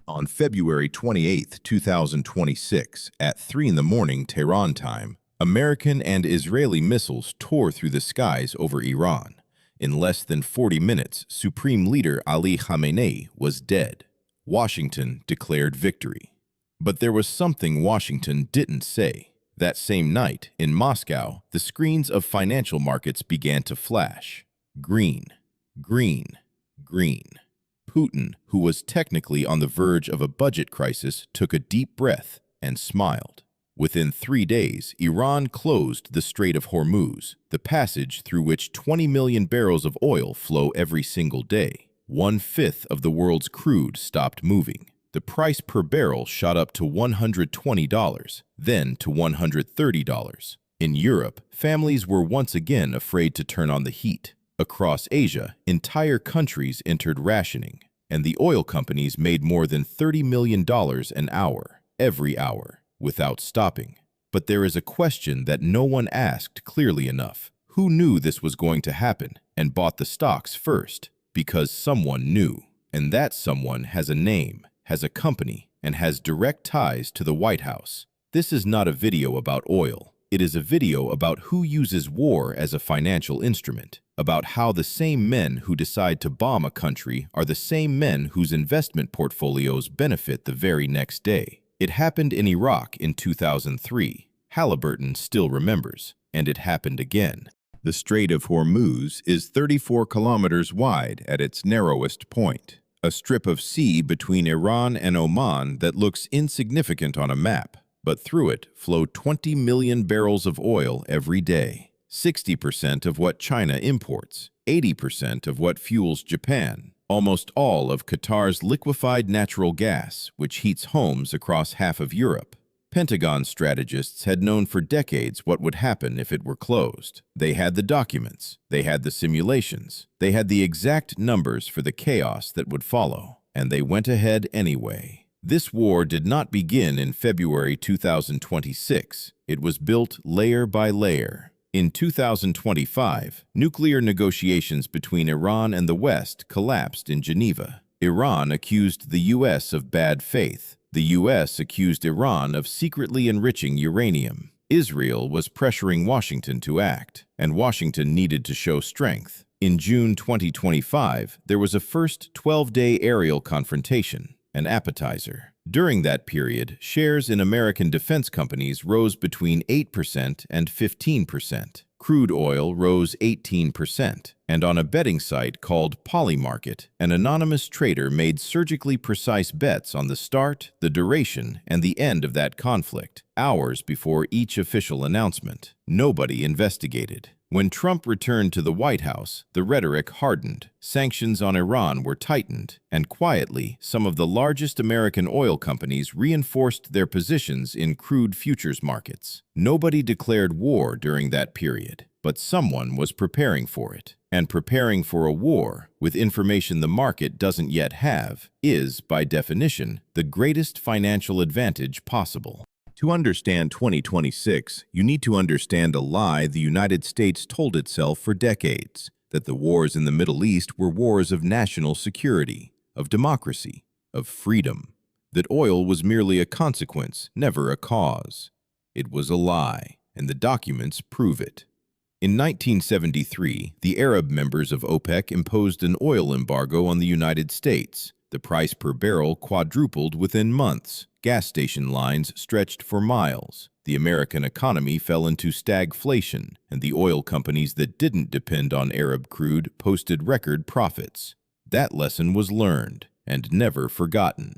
On February 28, 2026, at 3 in the morning Tehran time, American and Israeli missiles tore through the skies over Iran. In less than 40 minutes, Supreme Leader Ali Khamenei was dead. Washington declared victory. But there was something Washington didn't say. That same night, in Moscow, the screens of financial markets began to flash. Green, green, green. Putin, who was technically on the verge of a budget crisis, took a deep breath and smiled. Within 3 days, Iran closed the Strait of Hormuz, the passage through which 20 million barrels of oil flow every single day. 1/5 of the world's crude stopped moving. The price per barrel shot up to $120, then to $130. In Europe, families were once again afraid to turn on the heat. Across Asia, entire countries entered rationing, and the oil companies made more than $30 million an hour, every hour, without stopping. But there is a question that no one asked clearly enough. Who knew this was going to happen and bought the stocks first? Because someone knew. And that someone has a name, has a company, and has direct ties to the White House. This is not a video about oil. It is a video about who uses war as a financial instrument, about how the same men who decide to bomb a country are the same men whose investment portfolios benefit the very next day. It happened in Iraq in 2003. Halliburton still remembers, and it happened again. The Strait of Hormuz is 34 kilometers wide at its narrowest point, a strip of sea between Iran and Oman that looks insignificant on a map. But through it flow 20 million barrels of oil every day, 60% of what China imports, 80% of what fuels Japan, almost all of Qatar's liquefied natural gas, which heats homes across half of Europe. Pentagon strategists had known for decades what would happen if it were closed. They had the documents, they had the simulations, they had the exact numbers for the chaos that would follow, and they went ahead anyway. This war did not begin in February 2026. It was built layer by layer. In 2025, nuclear negotiations between Iran and the West collapsed in Geneva. Iran accused the U.S. of bad faith. The U.S. accused Iran of secretly enriching uranium. Israel was pressuring Washington to act, and Washington needed to show strength. In June 2025, there was a first 12-day aerial confrontation. An appetizer. During that period, shares in American defense companies rose between 8% and 15%. Crude oil rose 18%. And on a betting site called Polymarket, an anonymous trader made surgically precise bets on the start, the duration, and the end of that conflict, hours before each official announcement. Nobody investigated. When Trump returned to the White House, the rhetoric hardened, sanctions on Iran were tightened, and quietly, some of the largest American oil companies reinforced their positions in crude futures markets. Nobody declared war during that period, but someone was preparing for it. And preparing for a war, with information the market doesn't yet have, is, by definition, the greatest financial advantage possible. To understand 2026, you need to understand a lie the United States told itself for decades, that the wars in the Middle East were wars of national security, of democracy, of freedom, that oil was merely a consequence, never a cause. It was a lie, and the documents prove it. In 1973, the Arab members of OPEC imposed an oil embargo on the United States. The price per barrel quadrupled within months. Gas station lines stretched for miles. The American economy fell into stagflation, and the oil companies that didn't depend on Arab crude posted record profits. That lesson was learned and never forgotten.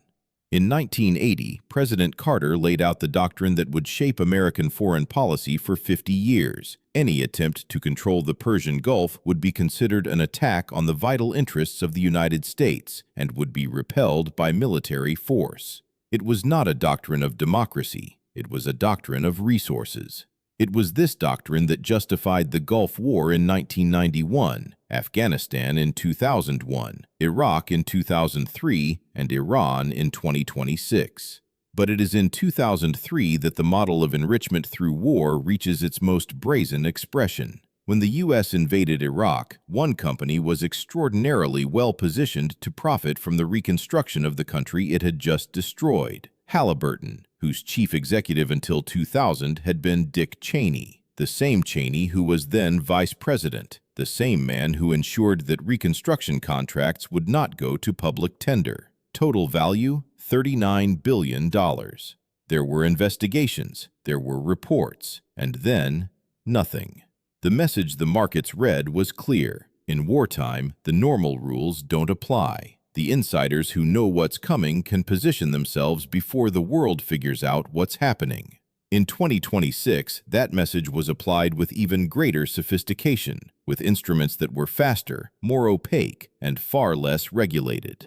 In 1980, President Carter laid out the doctrine that would shape American foreign policy for 50 years. Any attempt to control the Persian Gulf would be considered an attack on the vital interests of the United States and would be repelled by military force. It was not a doctrine of democracy. It was a doctrine of resources. It was this doctrine that justified the Gulf War in 1991, Afghanistan in 2001, Iraq in 2003, and Iran in 2026. But it is in 2003 that the model of enrichment through war reaches its most brazen expression. When the U.S. invaded Iraq, one company was extraordinarily well positioned to profit from the reconstruction of the country it had just destroyed. Halliburton, whose chief executive until 2000 had been Dick Cheney, the same Cheney who was then vice president, the same man who ensured that reconstruction contracts would not go to public tender. Total value, $39 billion. There were investigations, there were reports, and then nothing. The message the markets read was clear. In wartime, the normal rules don't apply. The insiders who know what's coming can position themselves before the world figures out what's happening. In 2026, that message was applied with even greater sophistication, with instruments that were faster, more opaque, and far less regulated.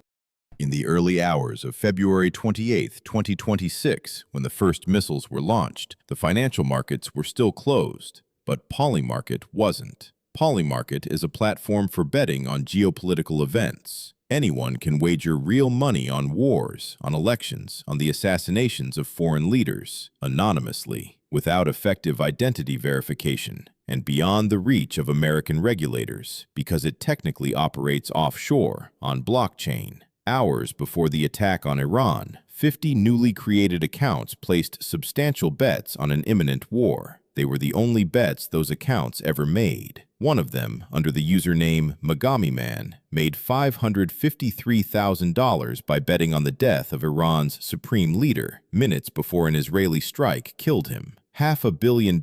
In the early hours of February 28, 2026, when the first missiles were launched, the financial markets were still closed. But Polymarket wasn't. Polymarket is a platform for betting on geopolitical events. Anyone can wager real money on wars, on elections, on the assassinations of foreign leaders, anonymously, without effective identity verification, and beyond the reach of American regulators, because it technically operates offshore, on blockchain. Hours before the attack on Iran, 50 newly created accounts placed substantial bets on an imminent war. They were the only bets those accounts ever made. One of them, under the username Megami Man, made $553,000 by betting on the death of Iran's supreme leader, minutes before an Israeli strike killed him. $500 million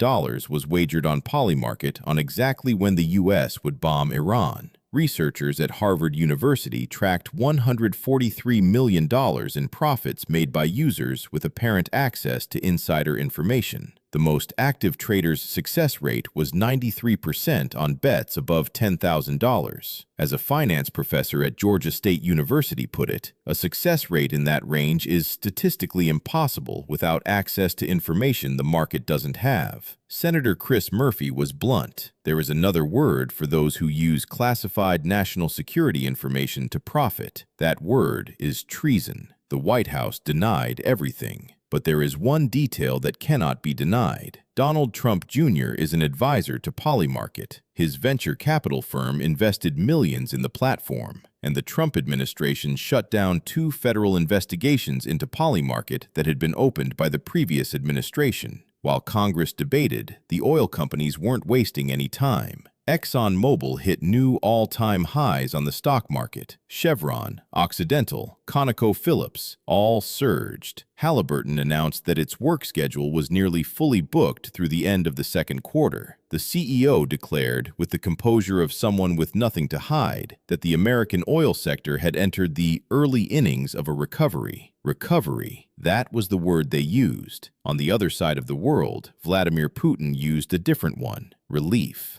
was wagered on Polymarket on exactly when the U.S. would bomb Iran. Researchers at Harvard University tracked $143 million in profits made by users with apparent access to insider information. The most active traders' success rate was 93% on bets above $10,000. As a finance professor at Georgia State University put it, a success rate in that range is statistically impossible without access to information the market doesn't have. Senator Chris Murphy was blunt. There is another word for those who use classified national security information to profit. That word is treason. The White House denied everything. But there is one detail that cannot be denied. Donald Trump Jr. is an advisor to Polymarket. His venture capital firm invested millions in the platform, and the Trump administration shut down 2 federal investigations into Polymarket that had been opened by the previous administration. While Congress debated, the oil companies weren't wasting any time. ExxonMobil hit new all-time highs on the stock market. Chevron, Occidental, ConocoPhillips all surged. Halliburton announced that its work schedule was nearly fully booked through the end of the second quarter. The CEO declared, with the composure of someone with nothing to hide, that the American oil sector had entered the early innings of a recovery. Recovery, that was the word they used. On the other side of the world, Vladimir Putin used a different one: relief.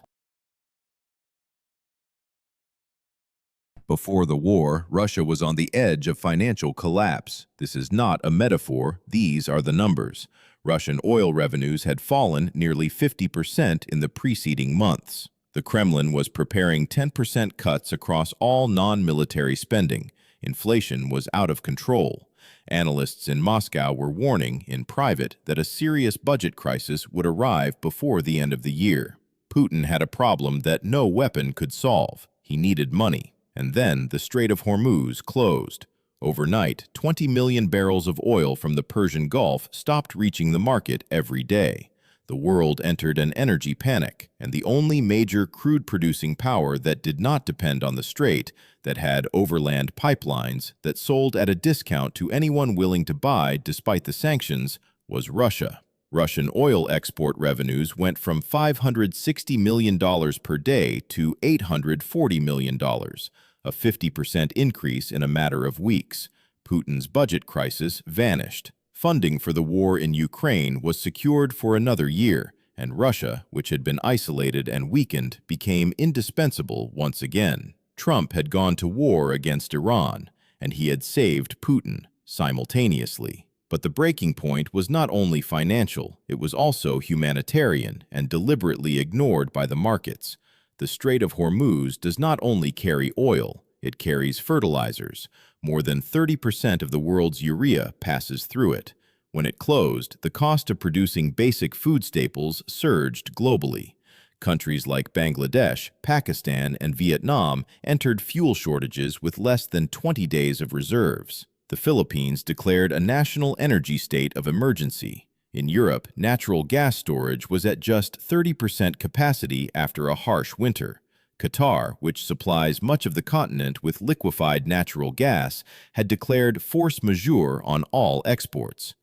Before the war, Russia was on the edge of financial collapse. This is not a metaphor, these are the numbers. Russian oil revenues had fallen nearly 50% in the preceding months. The Kremlin was preparing 10% cuts across all non-military spending. Inflation was out of control. Analysts in Moscow were warning, in private, that a serious budget crisis would arrive before the end of the year. Putin had a problem that no weapon could solve. He needed money. And then the Strait of Hormuz closed. Overnight, 20 million barrels of oil from the Persian Gulf stopped reaching the market every day. The world entered an energy panic, and the only major crude-producing power that did not depend on the strait, that had overland pipelines, that sold at a discount to anyone willing to buy despite the sanctions, was Russia. Russian oil export revenues went from $560 million per day to $840 million, a 50% increase in a matter of weeks. Putin's budget crisis vanished. Funding for the war in Ukraine was secured for another year, and Russia, which had been isolated and weakened, became indispensable once again. Trump had gone to war against Iran, and he had saved Putin simultaneously. But the breaking point was not only financial, it was also humanitarian and deliberately ignored by the markets. The Strait of Hormuz does not only carry oil, it carries fertilizers. More than 30% of the world's urea passes through it. When it closed, the cost of producing basic food staples surged globally. Countries like Bangladesh, Pakistan, and Vietnam entered fuel shortages with less than 20 days of reserves. The Philippines declared a national energy state of emergency. In Europe, natural gas storage was at just 30% capacity after a harsh winter. Qatar, which supplies much of the continent with liquefied natural gas, had declared force majeure on all exports.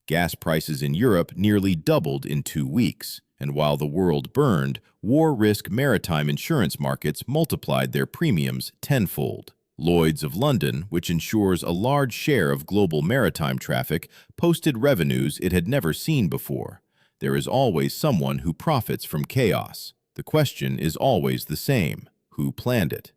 Gas prices in Europe nearly doubled in 2 weeks, and while the world burned, war-risk maritime insurance markets multiplied their premiums tenfold. Lloyd's of London, which insures a large share of global maritime traffic, posted revenues it had never seen before. There is always someone who profits from chaos. The question is always the same: who planned it?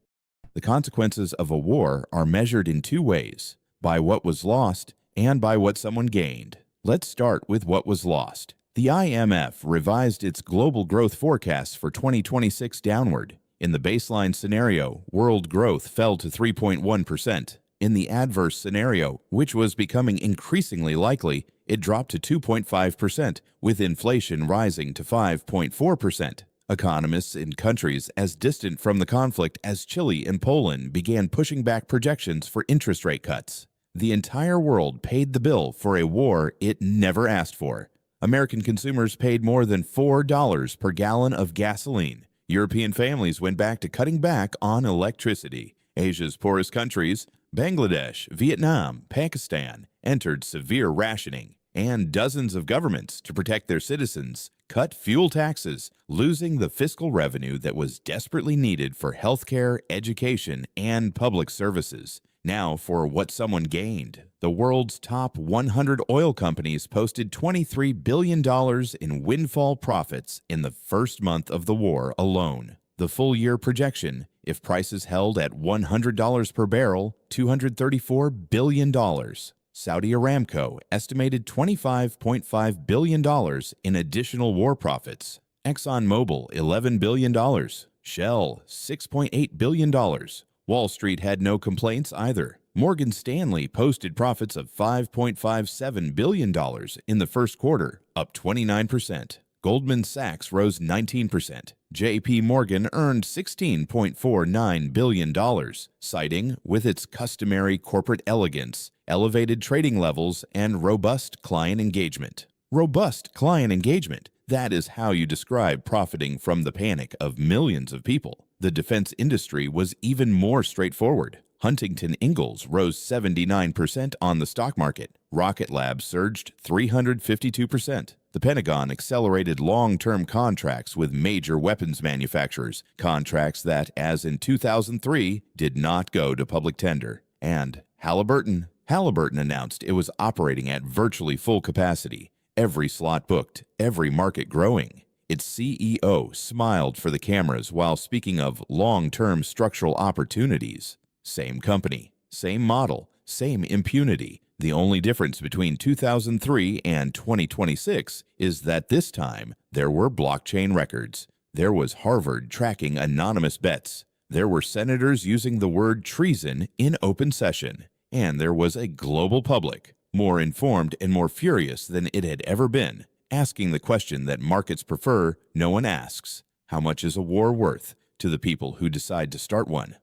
The consequences of a war are measured in two ways: by what was lost and by what someone gained. Let's start with what was lost. The IMF revised its global growth forecasts for 2026 downward. In the baseline scenario, world growth fell to 3.1%. In the adverse scenario, which was becoming increasingly likely, it dropped to 2.5%, with inflation rising to 5.4%. Economists in countries as distant from the conflict as Chile and Poland began pushing back projections for interest rate cuts. The entire world paid the bill for a war it never asked for. American consumers paid more than $4 per gallon of gasoline. European families went back to cutting back on electricity. Asia's poorest countries, Bangladesh, Vietnam, Pakistan, entered severe rationing, and dozens of governments, to protect their citizens, cut fuel taxes, losing the fiscal revenue that was desperately needed for healthcare, education, and public services. Now for what someone gained. The world's top 100 oil companies posted $23 billion in windfall profits in the first month of the war alone. The full-year projection, if prices held at $100 per barrel, $234 billion. Saudi Aramco estimated $25.5 billion in additional war profits. ExxonMobil, $11 billion. Shell, $6.8 billion. Wall Street had no complaints either. Morgan Stanley posted profits of $5.57 billion in the first quarter, up 29%. Goldman Sachs rose 19%. J.P. Morgan earned $16.49 billion, citing, with its customary corporate elegance, elevated trading levels, and robust client engagement. Robust client engagement. That is how you describe profiting from the panic of millions of people. The defense industry was even more straightforward. Huntington Ingalls rose 79% on the stock market. Rocket Lab surged 352%. The Pentagon accelerated long-term contracts with major weapons manufacturers, contracts that, as in 2003, did not go to public tender. And Halliburton announced it was operating at virtually full capacity. Every slot booked, every market growing. Its CEO smiled for the cameras while speaking of long-term structural opportunities. Same company, same model, same impunity. The only difference between 2003 and 2026 is that this time there were blockchain records. There was Harvard tracking anonymous bets. There were senators using the word treason in open session. And there was a global public, more informed and more furious than it had ever been, asking the question that markets prefer no one asks: how much is a war worth to the people who decide to start one?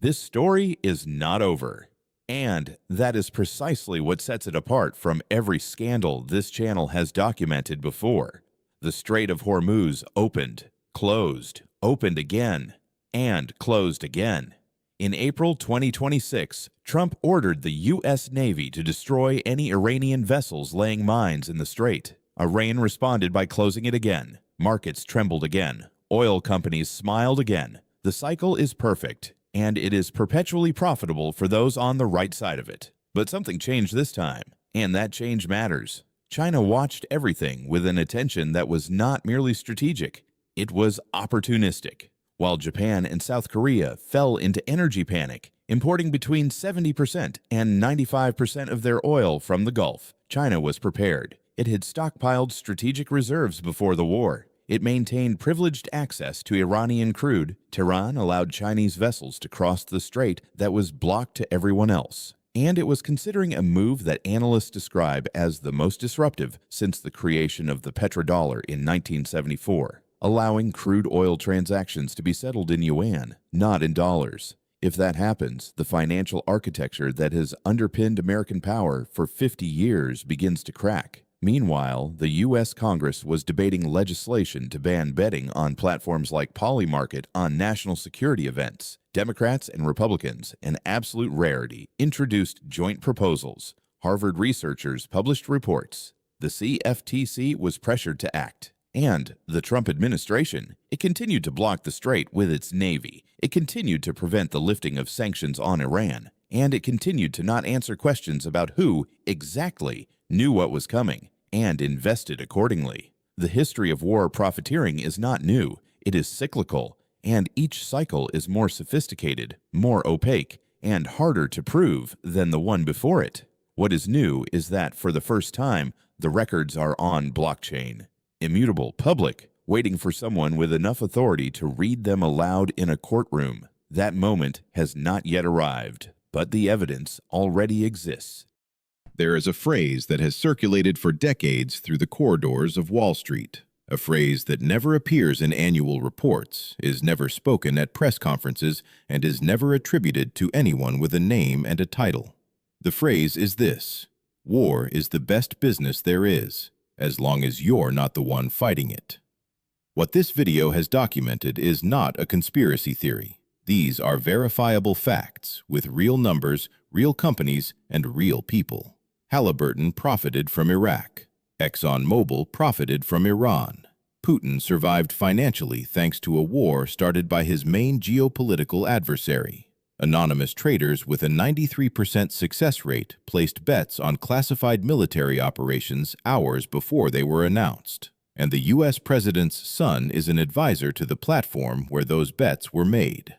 This story is not over. And that is precisely what sets it apart from every scandal this channel has documented before. The Strait of Hormuz opened, closed, opened again, and closed again. In April 2026, Trump ordered the U.S. Navy to destroy any Iranian vessels laying mines in the strait. Iran responded by closing it again. Markets trembled again. Oil companies smiled again. The cycle is perfect, and it is perpetually profitable for those on the right side of it. But something changed this time, and that change matters. China watched everything with an attention that was not merely strategic, it was opportunistic. While Japan and South Korea fell into energy panic, importing between 70% and 95% of their oil from the Gulf, China was prepared. It had stockpiled strategic reserves before the war. It maintained privileged access to Iranian crude. Tehran allowed Chinese vessels to cross the strait that was blocked to everyone else. And it was considering a move that analysts describe as the most disruptive since the creation of the petrodollar in 1974. allowing crude oil transactions to be settled in yuan, not in dollars. If that happens, the financial architecture that has underpinned American power for 50 years begins to crack. Meanwhile, the U.S. Congress was debating legislation to ban betting on platforms like Polymarket on national security events. Democrats and Republicans, an absolute rarity, introduced joint proposals. Harvard researchers published reports. The CFTC was pressured to act. And the Trump administration, it continued to block the strait with its Navy. It continued to prevent the lifting of sanctions on Iran. And it continued to not answer questions about who exactly knew what was coming and invested accordingly. The history of war profiteering is not new. It is cyclical, and each cycle is more sophisticated, more opaque, and harder to prove than the one before it. What is new is that, for the first time, the records are on blockchain. Immutable, public, waiting for someone with enough authority to read them aloud in a courtroom. That moment has not yet arrived, but the evidence already exists. There is a phrase that has circulated for decades through the corridors of Wall Street, a phrase that never appears in annual reports, is never spoken at press conferences, and is never attributed to anyone with a name and a title. The phrase is this: war is the best business there is, as long as you're not the one fighting it. What this video has documented is not a conspiracy theory. These are verifiable facts with real numbers, real companies, and real people. Halliburton profited from Iraq. ExxonMobil profited from Iran. Putin survived financially thanks to a war started by his main geopolitical adversary. Anonymous traders with a 93% success rate placed bets on classified military operations hours before they were announced. And the U.S. president's son is an advisor to the platform where those bets were made.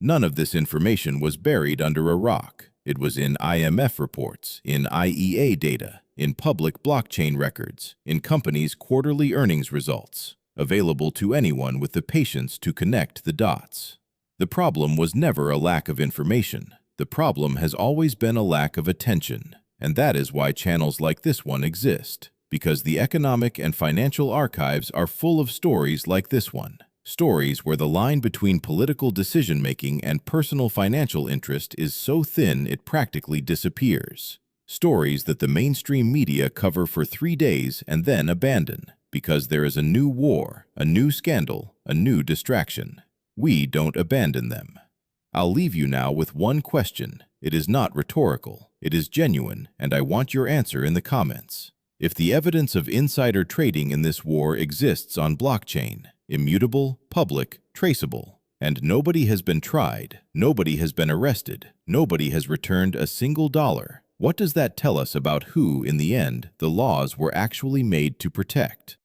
None of this information was buried under a rock. It was in IMF reports, in IEA data, in public blockchain records, in companies' quarterly earnings results, available to anyone with the patience to connect the dots. The problem was never a lack of information. The problem has always been a lack of attention, and that is why channels like this one exist, because the economic and financial archives are full of stories like this one. Stories where the line between political decision-making and personal financial interest is so thin it practically disappears. Stories that the mainstream media cover for 3 days and then abandon, because there is a new war, a new scandal, a new distraction. We don't abandon them. I'll leave you now with one question. It is not rhetorical. It is genuine, and I want your answer in the comments. If the evidence of insider trading in this war exists on blockchain, immutable, public, traceable, and nobody has been tried, nobody has been arrested, nobody has returned a single dollar, what does that tell us about who, in the end, the laws were actually made to protect?